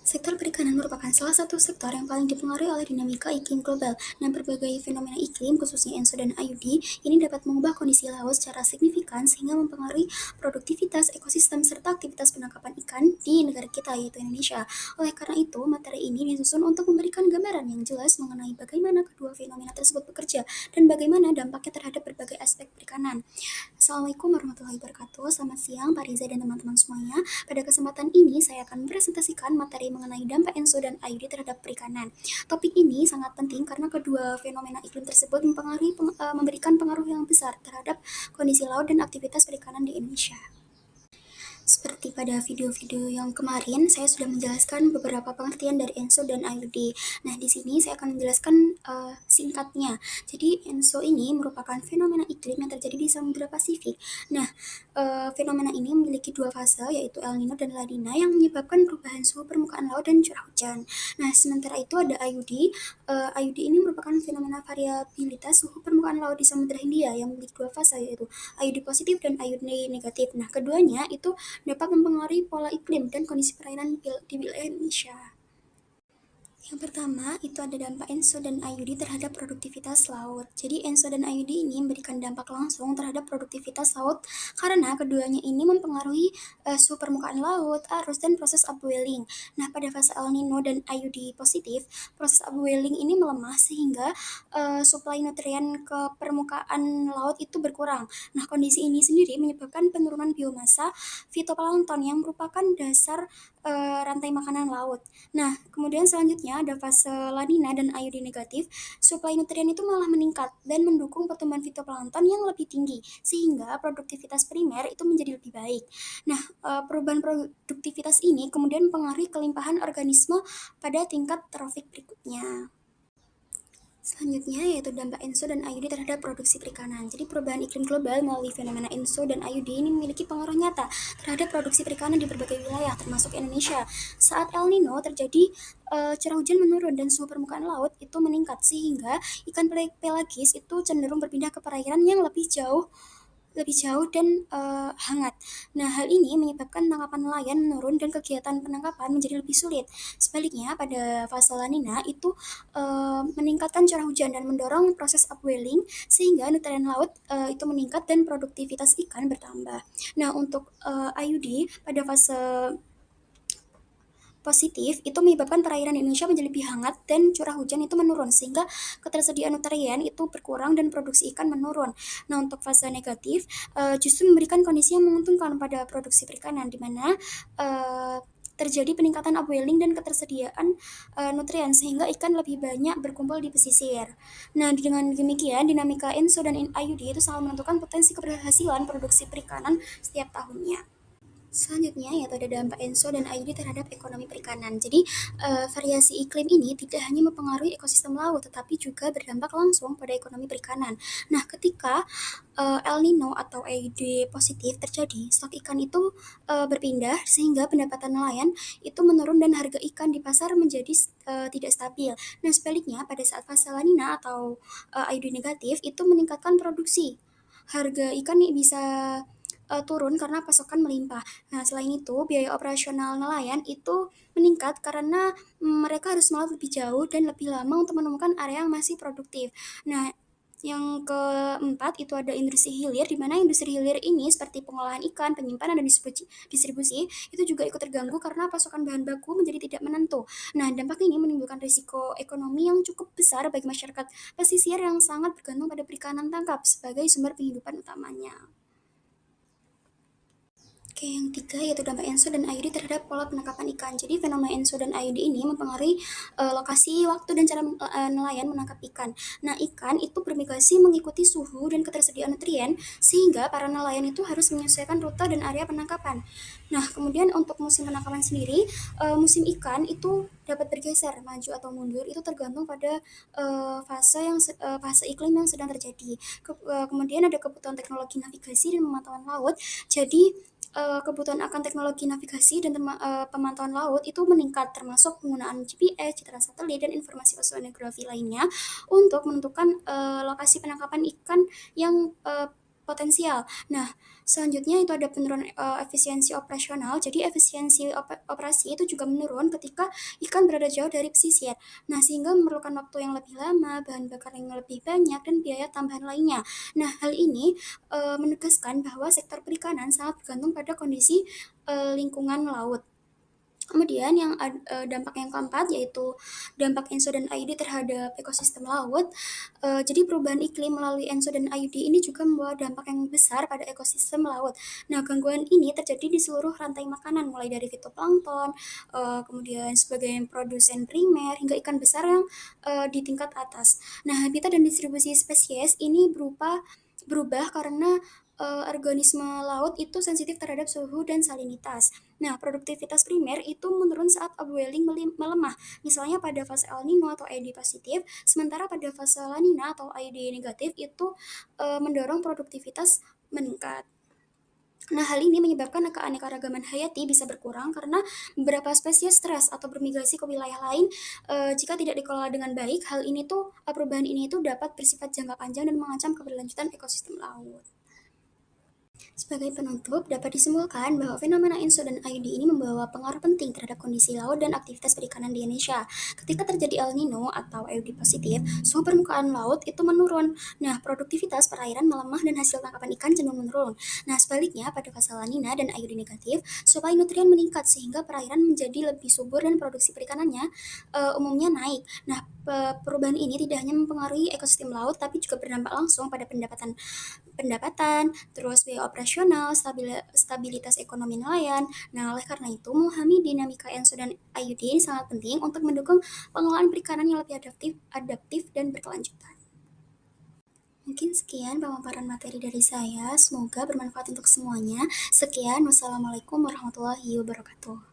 Sektor perikanan merupakan salah satu sektor yang paling dipengaruhi oleh dinamika iklim global. Nah, berbagai fenomena iklim, khususnya ENSO dan IUD, ini dapat mengubah kondisi laut secara signifikan sehingga mempengaruhi produktivitas ekosistem serta aktivitas penangkapan ikan di negara kita, yaitu Indonesia. Oleh karena itu, materi ini disusun untuk memberikan gambaran yang jelas mengenai bagaimana kedua fenomena tersebut bekerja dan bagaimana dampaknya terhadap berbagai aspek perikanan. Assalamualaikum warahmatullahi wabarakatuh. Selamat siang Pak Riza dan teman-teman semuanya. Pada kesempatan ini saya akan mempresentasikan materi mengenai dampak ENSO dan IUD terhadap perikanan. Topik ini sangat penting karena kedua fenomena iklim tersebut memberikan pengaruh yang besar terhadap kondisi laut dan aktivitas perikanan di Indonesia. Seperti pada video-video yang kemarin, saya sudah menjelaskan beberapa pengertian dari ENSO dan IUD. Nah, di sini saya akan menjelaskan singkatnya. Jadi, ENSO ini merupakan fenomena iklim yang terjadi di Samudra Pasifik. Nah, fenomena ini memiliki dua fase, yaitu El Nino dan La Nina, yang menyebabkan perubahan suhu permukaan laut dan curah hujan. Nah, sementara itu ada IUD. IUD ini merupakan fenomena variabilitas suhu permukaan laut di Samudra Hindia yang memiliki dua fase, yaitu IUD positif dan IUD negatif. Nah, keduanya itu dapat mempengaruhi pola iklim dan kondisi perairan di wilayah Indonesia. Yang pertama, itu ada dampak ENSO dan IUD terhadap produktivitas laut. Jadi, ENSO dan IUD ini memberikan dampak langsung terhadap produktivitas laut karena keduanya ini mempengaruhi suhu permukaan laut, arus, dan proses upwelling. Nah, pada fase El Nino dan IUD positif, proses upwelling ini melemah sehingga suplai nutrien ke permukaan laut itu berkurang. Nah, kondisi ini sendiri menyebabkan penurunan biomasa fitoplankton yang merupakan dasar rantai makanan laut. Nah, kemudian selanjutnya ada fase La Nina dan IUD negatif, suplai nutrien itu malah meningkat dan mendukung pertumbuhan fitoplankton yang lebih tinggi, sehingga produktivitas primer itu menjadi lebih baik. Nah, perubahan produktivitas ini kemudian mempengaruhi kelimpahan organisme pada tingkat trofik berikutnya. Selanjutnya yaitu dampak ENSO dan IUD terhadap produksi perikanan. Jadi perubahan iklim global melalui fenomena ENSO dan IUD ini memiliki pengaruh nyata terhadap produksi perikanan di berbagai wilayah, termasuk Indonesia. Saat El Nino terjadi, curah hujan menurun dan suhu permukaan laut itu meningkat sehingga ikan pelagis itu cenderung berpindah ke perairan yang lebih jauh dan hangat. Nah, hal ini menyebabkan tangkapan nelayan menurun dan kegiatan penangkapan menjadi lebih sulit. Sebaliknya, pada fase La Nina itu meningkatkan curah hujan dan mendorong proses upwelling sehingga nutrien laut itu meningkat dan produktivitas ikan bertambah. Nah, untuk IUD pada fase positif itu menyebabkan perairan Indonesia menjadi lebih hangat dan curah hujan itu menurun sehingga ketersediaan nutrien itu berkurang dan produksi ikan menurun. Nah, untuk fase negatif justru memberikan kondisi yang menguntungkan pada produksi perikanan di mana terjadi peningkatan upwelling dan ketersediaan nutrien sehingga ikan lebih banyak berkumpul di pesisir. Nah, dengan demikian dinamika ENSO dan IUD itu sangat menentukan potensi keberhasilan produksi perikanan setiap tahunnya. Selanjutnya yaitu ada dampak ENSO dan IUD terhadap ekonomi perikanan. Jadi, variasi iklim ini tidak hanya mempengaruhi ekosistem laut, tetapi juga berdampak langsung pada ekonomi perikanan. Nah, ketika El Nino atau IUD positif terjadi, stok ikan itu berpindah sehingga pendapatan nelayan itu menurun dan harga ikan di pasar menjadi tidak stabil. Nah, sebaliknya pada saat fase La Nina atau IUD negatif itu meningkatkan produksi. Harga ikan nih bisa turun karena pasokan melimpah. Nah, selain itu, biaya operasional nelayan itu meningkat karena mereka harus melaut lebih jauh dan lebih lama untuk menemukan area yang masih produktif. Nah, yang keempat itu ada industri hilir, di mana industri hilir ini seperti pengolahan ikan, penyimpanan, dan distribusi itu juga ikut terganggu karena pasokan bahan baku menjadi tidak menentu. Nah, dampak ini menimbulkan risiko ekonomi yang cukup besar bagi masyarakat pesisir yang sangat bergantung pada perikanan tangkap sebagai sumber penghidupan utamanya. Oke, yang ketiga yaitu dampak ENSO dan IUD terhadap pola penangkapan ikan. Jadi fenomena ENSO dan IUD ini mempengaruhi lokasi, waktu, dan cara nelayan menangkap ikan. Nah, ikan itu bermigrasi mengikuti suhu dan ketersediaan nutrien sehingga para nelayan itu harus menyesuaikan rute dan area penangkapan. Nah, kemudian untuk musim penangkapan sendiri, musim ikan itu dapat bergeser maju atau mundur itu tergantung pada fase iklim yang sedang terjadi. Kemudian ada kebutuhan teknologi navigasi dan pemantauan laut. Jadi kebutuhan akan teknologi navigasi dan pemantauan laut itu meningkat, termasuk penggunaan GPS, citra satelit, dan informasi oceanografi lainnya untuk menentukan lokasi penangkapan ikan yang potensial. Nah, selanjutnya itu ada penurunan efisiensi operasional. Jadi efisiensi operasi itu juga menurun ketika ikan berada jauh dari pesisir. Nah, sehingga memerlukan waktu yang lebih lama, bahan bakar yang lebih banyak, dan biaya tambahan lainnya. Nah, hal ini menegaskan bahwa sektor perikanan sangat bergantung pada kondisi lingkungan laut. Kemudian dampak yang keempat yaitu dampak ENSO dan IUD terhadap ekosistem laut. Jadi perubahan iklim melalui ENSO dan IUD ini juga membawa dampak yang besar pada ekosistem laut. Nah, gangguan ini terjadi di seluruh rantai makanan, mulai dari fitoplankton, kemudian sebagai produsen primer, hingga ikan besar yang di tingkat atas. Nah, habitat dan distribusi spesies ini berubah karena organisme laut itu sensitif terhadap suhu dan salinitas. Nah, produktivitas primer itu menurun saat upwelling melemah, misalnya pada fase El Nino atau IUD positif, sementara pada fase La Nina atau IUD negatif itu mendorong produktivitas meningkat. Nah, hal ini menyebabkan keanekaragaman hayati bisa berkurang karena beberapa spesies stres atau bermigrasi ke wilayah lain jika tidak dikelola dengan baik. Perubahan ini itu dapat bersifat jangka panjang dan mengancam keberlanjutan ekosistem laut. Sebagai penutup, dapat disimpulkan bahwa fenomena ENSO dan IUD ini membawa pengaruh penting terhadap kondisi laut dan aktivitas perikanan di Indonesia. Ketika terjadi El Nino atau IUD positif, suhu permukaan laut itu menurun. Nah, produktivitas perairan melemah dan hasil tangkapan ikan cenderung menurun. Nah, sebaliknya pada fase La Nina dan IUD negatif, suplai nutrien meningkat sehingga perairan menjadi lebih subur dan produksi perikanannya umumnya naik. Nah, perubahan ini tidak hanya mempengaruhi ekosistem laut, tapi juga berdampak langsung pada pendapatan pendapatan, terus biaya operasional, stabilitas ekonomi nelayan. Nah, oleh karena itu, memahami dinamika ENSO dan IUD ini sangat penting untuk mendukung pengelolaan perikanan yang lebih adaptif dan berkelanjutan. Mungkin sekian pemaparan materi dari saya, semoga bermanfaat untuk semuanya. Sekian, wassalamualaikum warahmatullahi wabarakatuh.